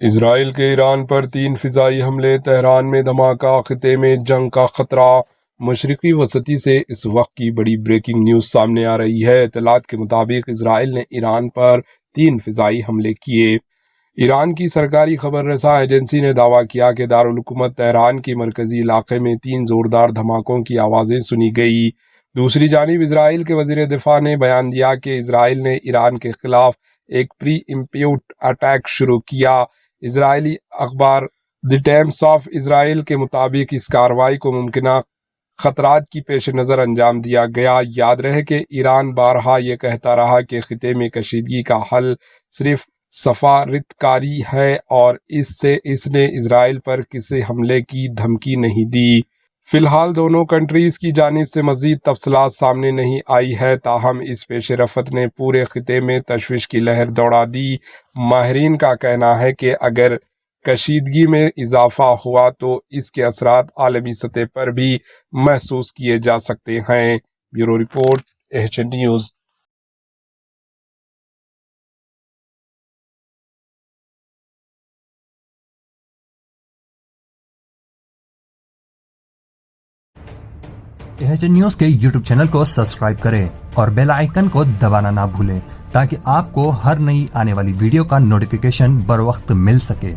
اسرائیل کے ایران پر 3 فضائی حملے، تہران میں دھماکہ، خطے میں جنگ کا خطرہ۔ مشرقی وسطی سے اس وقت کی بڑی بریکنگ نیوز سامنے آ رہی ہے۔ اطلاعات کے مطابق اسرائیل نے ایران پر 3 فضائی حملے کیے۔ ایران کی سرکاری خبر رساں ایجنسی نے دعویٰ کیا کہ دارالحکومت تہران کے مرکزی علاقے میں 3 زوردار دھماکوں کی آوازیں سنی گئی۔ دوسری جانب اسرائیل کے وزیر دفاع نے بیان دیا کہ اسرائیل نے ایران کے خلاف ایک پری امپیوٹ اٹیک شروع کیا۔ اسرائیلی اخبار دی ٹائمز آف اسرائیل کے مطابق اس کارروائی کو ممکنہ خطرات کی پیش نظر انجام دیا گیا۔ یاد رہے کہ ایران بارہا یہ کہتا رہا کہ خطے میں کشیدگی کا حل صرف سفارتکاری ہے اور اس نے اسرائیل پر کسی حملے کی دھمکی نہیں دی۔ فی الحال دونوں کنٹریز کی جانب سے مزید تفصیلات سامنے نہیں آئی ہے، تاہم اس پیش رفت نے پورے خطے میں تشویش کی لہر دوڑا دی۔ ماہرین کا کہنا ہے کہ اگر کشیدگی میں اضافہ ہوا تو اس کے اثرات عالمی سطح پر بھی محسوس کیے جا سکتے ہیں۔ Bureau report, H News. H News کے یوٹیوب چینل کو سبسکرائب کریں اور بیل آئیکن کو دبانا نہ بھولیں تاکہ آپ کو ہر نئی آنے والی ویڈیو کا نوٹیفیکیشن بر وقت مل سکے۔